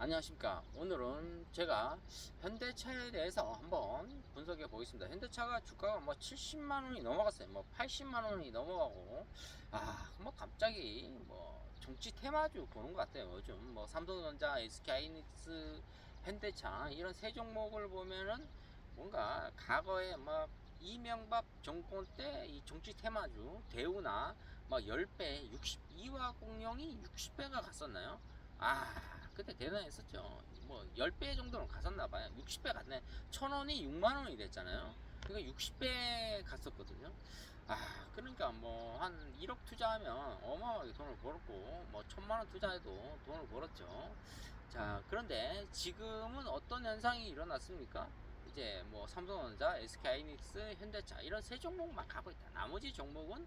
안녕하십니까. 오늘은 제가 현대차에 대해서 한번 분석해 보겠습니다. 현대차가 주가가 뭐 70만원이 넘어갔어요. 뭐 80만원이 넘어가고, 뭐 갑자기 뭐 정치 테마주 보는 것 같아요. 요즘 뭐 삼성전자, SK하이닉스, 현대차 이런 세 종목을 보면은 뭔가 과거에 막 이명박 정권 때 이 정치 테마주 대우나 막 10배, 62화 공룡이 60배가 갔었나요? 그때 대단했었죠. 뭐 10배 정도는 갔었나 봐요. 60배 갔네. 1000원이 6만 원이 됐잖아요. 그러니까 60배 갔었거든요. 그러니까 뭐 한 1억 투자하면 어마어마하게 돈을 벌었고, 뭐 1000만 원 투자해도 돈을 벌었죠. 자, 그런데 지금은 어떤 현상이 일어났습니까? 이제 뭐 삼성전자, SK하이닉스, 현대차 이런 세 종목만 가고 있다. 나머지 종목은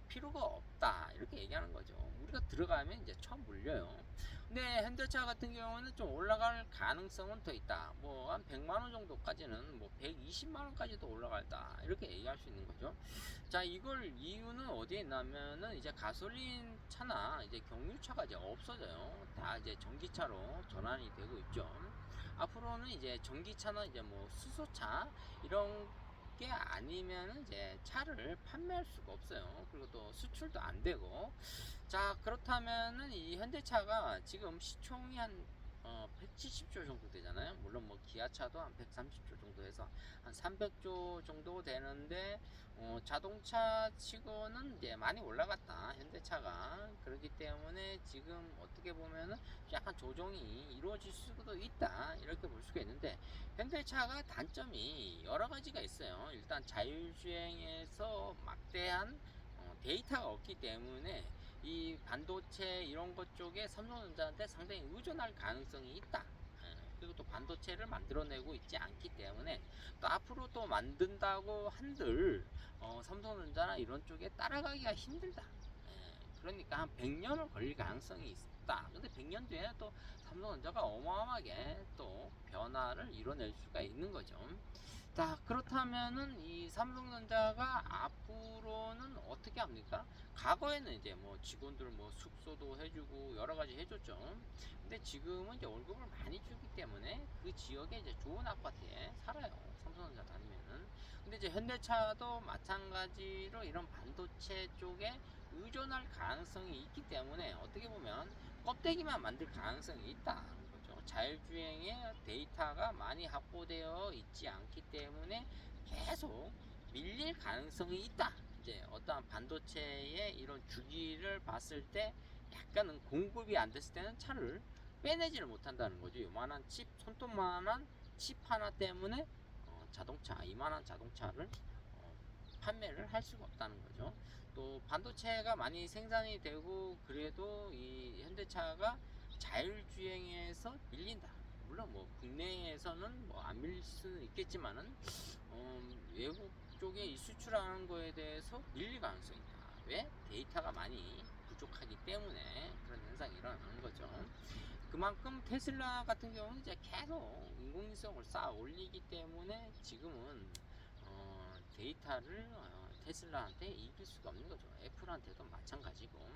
필요가 없다, 이렇게 얘기하는 거죠. 우리가 들어가면 이제 처음 물려요. 근데 현대차 같은 경우는 좀 올라갈 가능성은 더 있다. 뭐 한 100만원 정도까지는, 뭐 120만원까지도 올라갈다, 이렇게 얘기할 수 있는 거죠. 자, 이걸 이유는 어디에 있냐면은 이제 가솔린 차나 이제 경유차가 이제 없어져요. 다 이제 전기차로 전환이 되고 있죠. 앞으로는 이제 전기차나 이제 뭐 수소차 이런 게 아니면 이제 차를 판매할 수가 없어요. 그리고 또 수출도 안 되고. 자, 그렇다면은 이 현대차가 지금 시총이 한 170조 정도 되잖아요. 물론 뭐 기아차도 한 130조 정도 해서 한 300조 정도 되는데, 자동차 치고는 이제 많이 올라갔다, 현대차가. 그렇기 때문에 지금 어떻게 보면은 약간 조정이 이루어질 수도 있다, 이렇게 볼 수가 있는데, 현대차가 단점이 여러 가지가 있어요. 일단 자율주행에서 막대한 데이터가 없기 때문에 이 반도체 이런 것 쪽에 삼성전자한테 상당히 의존할 가능성이 있다. 그리고 또 반도체를 만들어내고 있지 않기 때문에 또 앞으로 또 만든다고 한들 삼성전자나 이런 쪽에 따라가기가 힘들다. 그러니까 한 100년은 걸릴 가능성이 있다. 근데 100년 뒤에 또 삼성전자가 어마어마하게 또 변화를 이뤄낼 수가 있는 거죠. 자, 그렇다면은 이 삼성전자가 앞으로는 어떻게 합니까? 과거에는 이제 뭐 직원들 뭐 숙소도 해주고 여러 가지 해줬죠. 근데 지금은 이제 월급을 많이 주기 때문에 그 지역에 이제 좋은 아파트에 살아요. 삼성전자 다니면은. 근데 이제 현대차도 마찬가지로 이런 반도체 쪽에 의존할 가능성이 있기 때문에 어떻게 보면 껍데기만 만들 가능성이 있다는 거죠. 자율주행의 데이터가 많이 확보되어 있지 않기 때문에 계속 밀릴 가능성이 있다. 이제 어떠한 반도체의 이런 주기를 봤을 때 약간은 공급이 안 됐을 때는 차를 빼내지를 못한다는 거죠. 요만한 칩, 손톱만한 칩 하나 때문에 자동차, 이만한 자동차를 판매를 할 수가 없다는 거죠. 또 반도체가 많이 생산이 되고 그래도 이 현대차가 자율주행에서 밀린다. 물론 뭐 국내에서는 뭐 안 밀릴 수는 있겠지만은 외국 쪽에 이 수출하는 거에 대해서 밀릴 가능성이 있다. 왜? 데이터가 많이 부족하기 때문에 그런 현상이 일어나는 거죠. 그만큼 테슬라 같은 경우는 이제 계속 인공위성을 쌓아 올리기 때문에 지금은 데이터를 테슬라한테 이길 수가 없는 거죠. 애플한테도 마찬가지고.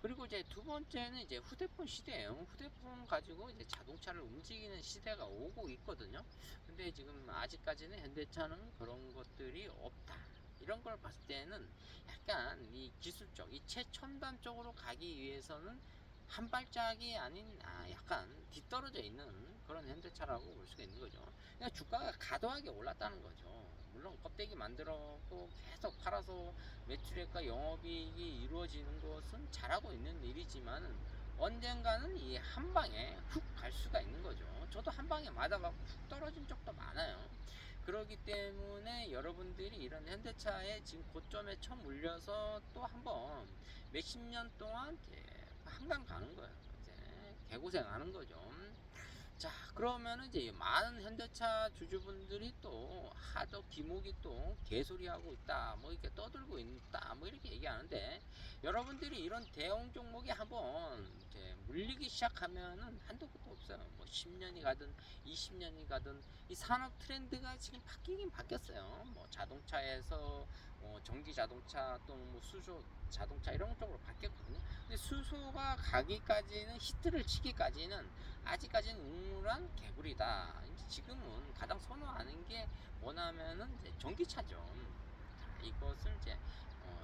그리고 이제 두 번째는 이제 휴대폰 시대예요. 휴대폰 가지고 이제 자동차를 움직이는 시대가 오고 있거든요. 근데 지금 아직까지는 현대차는 그런 것들이 없다. 이런 걸 봤을 때는 약간 이 기술적, 이 최첨단 쪽으로 가기 위해서는 한 발짝이 아닌 약간 뒤떨어져 있는 그런 현대차라고 볼 수가 있는 거죠. 그러니까 주가가 과도하게 올랐다는 거죠. 물론 껍데기 만들었고 계속 팔아서 매출액과 영업이익이 이루어지는 것은 잘하고 있는 일이지만 언젠가는 이 한 방에 훅 갈 수가 있는 거죠. 저도 한 방에 맞아가고 훅 떨어진 적도 많아요. 그렇기 때문에 여러분들이 이런 현대차에 지금 고점에 처음 물려서 또 한번 몇십 년 동안 한강 가는 거예요. 이제 개고생 하는 거죠. 자, 그러면은 이제 많은 현대차 주주분들이 또 하도 기목이 또 개소리하고 있다, 뭐 이렇게 떠들고 있다, 뭐 이렇게 얘기하는데, 여러분들이 이런 대형 종목에 한번 이제 물리기 시작하면은 한도 끝도 없어요. 뭐 10년이 가든 20년이 가든 이 산업 트렌드가 지금 바뀌긴 바뀌었어요. 뭐 자동차에서 전기 자동차 또는 뭐 수소 자동차 이런 쪽으로 바뀌었거든요. 근데 수소가 가기까지는 히트를 치기까지는 아직까지는 우물한 개구리다. 이제 지금은 가장 선호하는 게 뭐냐면은 이제 전기차죠. 자, 이것을 이제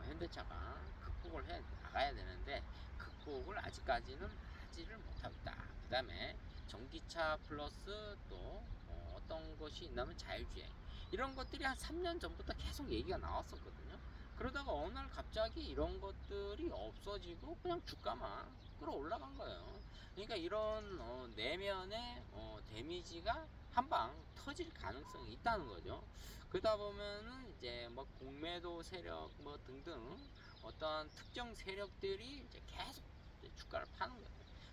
현대차가 극복을 해 나가야 되는데 극복을 아직까지는 하지를 못하고 있다. 그 다음에 전기차 플러스 또 어떤 것이 있냐면 자율주행 이런 것들이 한 3년 전부터 계속 얘기가 나왔었거든요. 그러다가 어느 날 갑자기 이런 것들이 없어지고 그냥 주가만 끌어올라간 거예요. 그러니까 이런 내면의 데미지가 한 방 터질 가능성이 있다는 거죠. 그러다 보면은 이제 뭐 공매도 세력 뭐 등등 어떠한 특정 세력들이 이제 계속 이제 주가를 파는 거예요.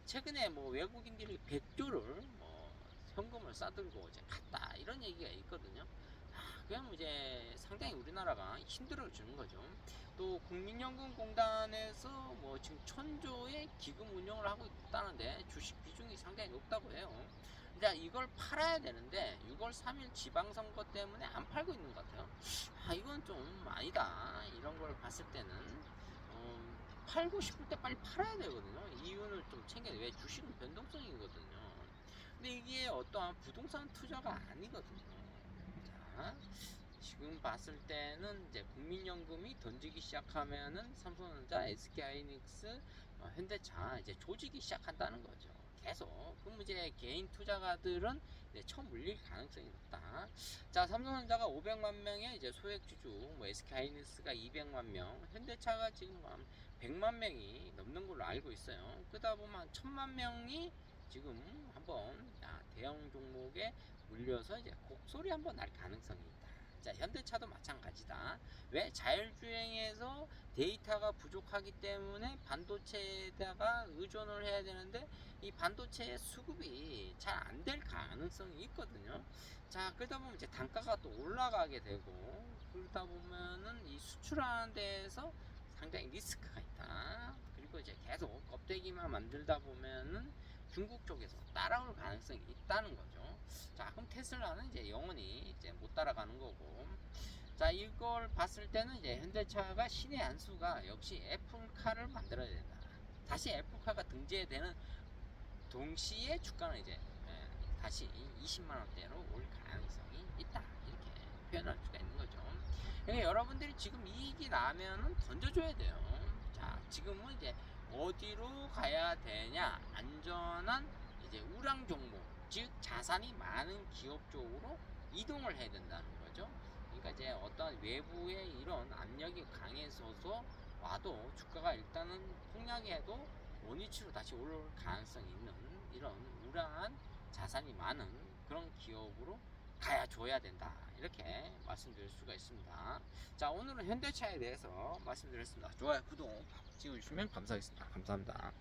최근에 뭐 외국인들이 100조를 뭐 현금을 싸들고 이제 갔다 이런 얘기가 있거든요. 그럼 이제 상당히 우리나라가 힘들어 주는 거죠. 또 국민연금공단에서 뭐 지금 1000조의 기금 운영을 하고 있다는데 주식 비중이 상당히 높다고 해요. 이제 이걸 팔아야 되는데 6월 3일 지방선거 때문에 안 팔고 있는 것 같아요. 이건 좀 아니다. 이런 걸 봤을 때는 팔고 싶을 때 빨리 팔아야 되거든요. 이윤을 좀 챙겨야 돼. 왜 주식은 변동성이거든요. 근데 이게 어떠한 부동산 투자가 아니거든요. 자, 지금 봤을 때는 이제 국민연금이 던지기 시작하면은 삼성전자, SK하이닉스, 현대차 이제 조지기 시작한다는 거죠. 계속. 그럼 이제 개인 투자가들은 이제 처음 물릴 가능성이 높다. 자, 삼성전자가 500만 명의 이제 소액 주주, 뭐 SK하이닉스가 200만 명, 현대차가 지금 한 100만 명이 넘는 걸로 알고 있어요. 그러다 보면 한 1000만 명이 지금 한번 대형 종목에 물려서 이제 곡소리 한번 날 가능성이 있다. 자, 현대차도 마찬가지다. 왜? 자율주행에서 데이터가 부족하기 때문에 반도체에다가 의존을 해야 되는데 이 반도체의 수급이 잘 안 될 가능성이 있거든요. 자, 그러다 보면 이제 단가가 또 올라가게 되고 그러다 보면은 이 수출하는 데에서 상당히 리스크가 있다. 그리고 이제 계속 껍데기만 만들다 보면은 중국 쪽에서 따라올 가능성이 있다는 거죠. 자, 그럼 테슬라는 이제 영원히 이제 못 따라가는 거고. 자, 이걸 봤을 때는 이제 현대차가 신의 한 수가 역시 애플카를 만들어야 된다. 다시 애플카가 등재되는 동시에 주가는 이제 다시 20만 원대로 올 가능성이 있다. 이렇게 표현할 수가 있는 거죠. 그러니까 여러분들이 지금 이익이 나면은 던져줘야 돼요. 자, 지금은 이제 어디로 가야 되냐? 안전한 이제 우량 종목, 즉 자산이 많은 기업 쪽으로 이동을 해야 된다는 거죠. 그러니까 이제 어떤 외부의 이런 압력이 강해져서 와도 주가가 일단은 폭락해도 원위치로 다시 올 가능성이 있는 이런 우량한 자산이 많은 그런 기업으로 가야 줘야 된다. 이렇게 말씀드릴 수가 있습니다. 자, 오늘은 현대차에 대해서 말씀드렸습니다. 좋아요, 구독 찍어주시면 감사하겠습니다. 감사합니다.